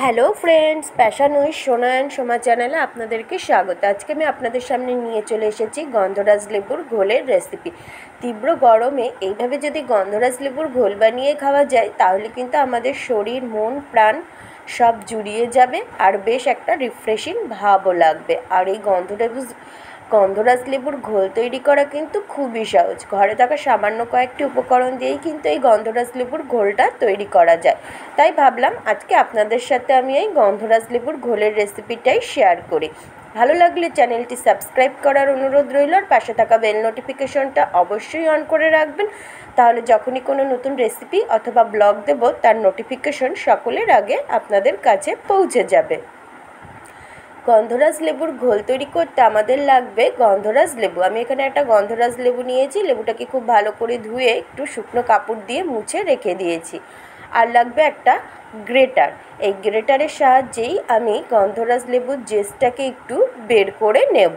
Hello friends, passion with সোনা and Soma চ্যানেলে আপনাদেরকে স্বাগত। আজকে আমি আপনাদের সামনে নিয়ে চলে এসেছি গন্ধরাজ লেবুর ঘোলের রেসিপি। তীব্র গরমে এইভাবে যদি গন্ধরাজ লেবুর ঘোল বানিয়ে খাওয়া যায় তাহলে কিন্তু আমাদের শরীর, মন, প্রাণ সব জুড়িয়ে যাবে আর বেশ একটা রিফ্রেশিং ভাবও লাগবে। আর এই গন্ধরাজ লেবুর ঘোল তৈরি করা কিন্তু খুবই সহজ। ঘরে থাকা সামান্য কয়েকটি উপকরণ দিয়েই কিন্তু এই গন্ধরাজ লেবুর ঘোলটা তৈরি করা যায়। তাই ভাবলাম আজকে আপনাদের সাথে আমি এই গন্ধরাজ লেবুর ঘোলের রেসিপিটাই শেয়ার করি। ভালো লাগলে চ্যানেলটি সাবস্ক্রাইব করার অনুরোধ রইল, আর পাশে থাকা বেল নোটিফিকেশনটা অবশ্যই অন করে রাখবেন। তাহলে যখনই কোনো নতুন রেসিপি অথবা ব্লগ দেব তার নোটিফিকেশন সকলের আগে আপনাদের কাছে পৌঁছে যাবে। গন্ধরাজ লেবুর ঘোল তৈরি করতে আমাদের লাগবে গন্ধরাজ লেবু। আমি এখানে একটা গন্ধরাজ লেবু নিয়েছি। লেবুটাকে খুব ভালো করে ধুয়ে একটু শুকনো কাপড় দিয়ে মুছে রেখে দিয়েছি। আর লাগবে একটা গ্রেটার। এই গ্রেটারের সাহায্যেই আমি গন্ধরাজ লেবুর জেসটাকে একটু বের করে নেব।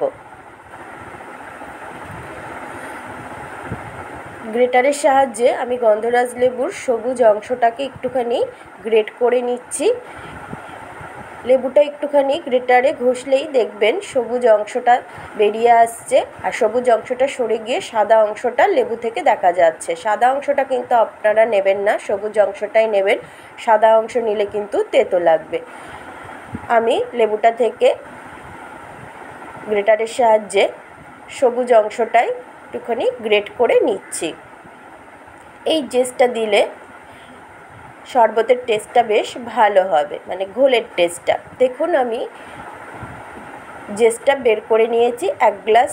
গ্রেটারের সাহায্যে আমি গন্ধরাজ লেবুর সবুজ অংশটাকে একটুখানি গ্রেট করে নিচ্ছি। লেবুটা একটুখানি গ্রেটারে ঘষলেই দেখবেন সবুজ অংশটা বেরিয়ে আসছে, আর সবুজ অংশটা সরে গিয়ে সাদা অংশটা লেবু থেকে দেখা যাচ্ছে। সাদা অংশটা কিন্তু আপনারা নেবেন না, সবুজ অংশটাই নেবেন। সাদা অংশ নিলে কিন্তু তেতো লাগবে। আমি লেবুটা থেকে গ্রেটারের সাহায্যে সবুজ অংশটাই একটুখানি গ্রেট করে নিচ্ছি। এই জেসটা দিলে শরবতের টেস্টটা বেশ ভালো হবে, মানে ঘোলের টেস্টটা। দেখুন আমি জেসটা বের করে নিয়েছি। 1 গ্লাস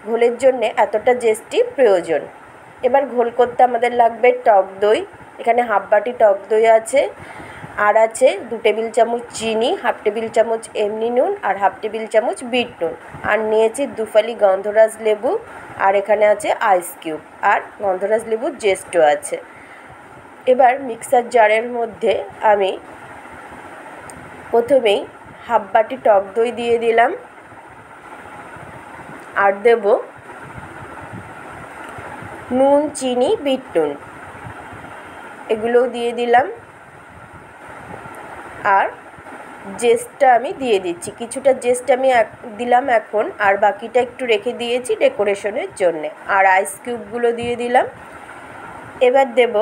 ঘোলের জন্যে এতটা জেসটি প্রয়োজন। এবার ঘোল করতে আমাদের লাগবে টক দই। এখানে হাফ বাটি টক দই আছে, আর আছে 2 টেবিল চামচ চিনি, হাফ টেবিল চামচ এমনি নুন, আর হাফ টেবিল চামচ বিট নুন, আর নিয়েছি 2 ফালি গন্ধরাজ লেবু, আর এখানে আছে আইস কিউব, আর গন্ধরাজ লেবুর জেস্টও আছে। এবার মিক্সার জারের মধ্যে আমি প্রথমেই হাফ বাটি টক দই দিয়ে দিলাম, আর দেব নুন, চিনি, বিট নুন, এগুলোও দিয়ে দিলাম। আর জেস্টটা আমি দিয়ে দিচ্ছি, কিছুটা জেস্ট আমি দিলাম এখন, আর বাকিটা একটু রেখে দিয়েছি ডেকোরেশনের জন্যে। আর আইস কিউবগুলো দিয়ে দিলাম। এবার দেব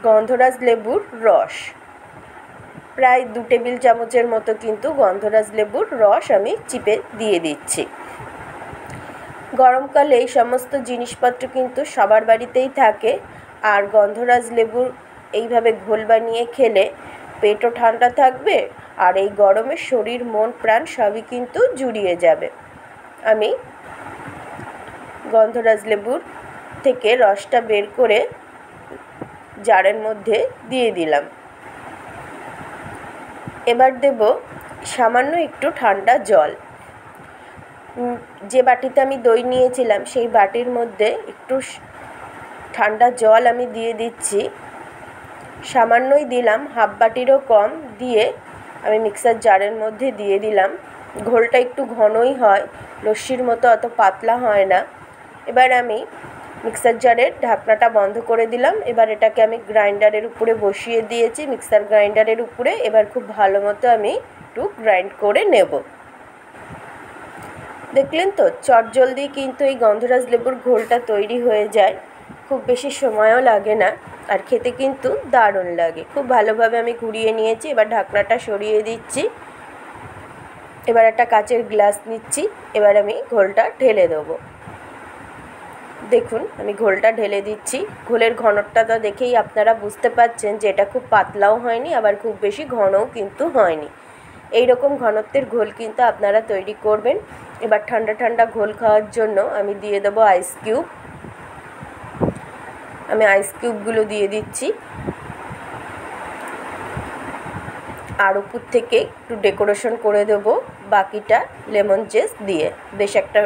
গন্ধরাজ লেবুর রস, প্রায় 2 টেবিল চামচের মতো কিন্তু গন্ধরাজ লেবুর রস আমি চিপে দিয়ে দিচ্ছি। গরমকালে এই সমস্ত জিনিসপত্র কিন্তু সবার বাড়িতেই থাকে, আর গন্ধরাজ লেবুর এইভাবে ঘোল বানিয়ে খেলে পেটও ঠান্ডা থাকবে, আর এই গরমে শরীর, মন, প্রাণ সবই কিন্তু জুড়িয়ে যাবে। আমি গন্ধরাজ লেবুর থেকে রসটা বের করে জারের মধ্যে দিয়ে দিলাম। এবার দেব সামান্য একটু ঠান্ডা জল। যে বাটিতে আমি দই নিয়েছিলাম সেই বাটির মধ্যে একটু ঠান্ডা জল আমি দিয়ে দিচ্ছি। সামান্যই দিলাম, হাফ বাটিরও কম দিয়ে আমি মিক্সার জারের মধ্যে দিয়ে দিলাম। ঘোলটা একটু ঘনই হয়, লস্যির মতো অত পাতলা হয় না। এবার আমি মিক্সার জারের ঢাকনাটা বন্ধ করে দিলাম। এবার এটাকে আমি গ্রাইন্ডারের উপরে বসিয়ে দিয়েছি, মিক্সার গ্রাইন্ডারের উপরে। এবার খুব ভালো মতো আমি একটু গ্রাইন্ড করে নেব। দেখলেন তো, চটজলদি কিন্তু এই গন্ধরাজ লেবুর ঘোলটা তৈরি হয়ে যায়, খুব বেশি সময়ও লাগে না, আর খেতে কিন্তু দারুণ লাগে। খুব ভালোভাবে আমি ঘুরিয়ে নিয়েছি। এবার ঢাকনাটা সরিয়ে দিচ্ছি। এবার একটা কাচের গ্লাস নিচ্ছি। এবার আমি ঘোলটা ঢেলে দেবো। দেখুন আমি ঘোলটা ঢেলে দিচ্ছি। ঘোলের ঘনত্বটা দেখেই আপনারা বুঝতে পারছেন যে এটা খুব পাতলাও হয়নি, আবার খুব বেশি ঘনও কিন্তু হয়নি। এই রকম ঘনত্বের ঘোল কিন্তু আপনারা তৈরি করবেন। এবার ঠান্ডা ঠান্ডা ঘোল খাওয়ার জন্য আমি দিয়ে দেবো আইস কিউব। আমি আইস কিউবগুলো দিয়ে দিচ্ছি, আর উপর থেকে একটু ডেকোরেশন করে দেবো বাকিটা লেমন জেস দিয়ে। বেশ একটা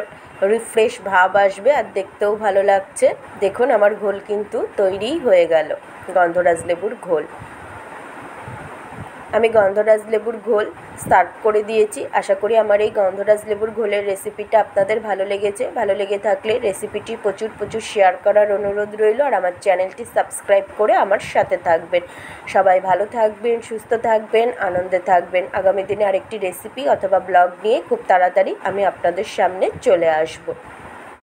রিফ্রেশ ভাব আসবে, আর দেখতেও ভালো লাগছে। দেখুন আমার ঘোল কিন্তু তৈরিই হয়ে গেল, গন্ধরাজ লেবুর ঘোল। আমি গন্ধরাজ লেবুর ঘোল সার্ভ করে দিয়েছি। আশা করি আমার এই গন্ধরাজ লেবুর ঘোলের রেসিপিটা আপনাদের ভালো লেগেছে। ভালো লেগে থাকলে রেসিপিটি প্রচুর শেয়ার করার অনুরোধ রইল, আর আমার চ্যানেলটি সাবস্ক্রাইব করে আমার সাথে থাকবেন। সবাই ভালো থাকবেন, সুস্থ থাকবেন, আনন্দে থাকবেন। আগামী দিনে আরেকটি রেসিপি অথবা ব্লগ নিয়ে খুব তাড়াতাড়ি আমি আপনাদের সামনে চলে আসব।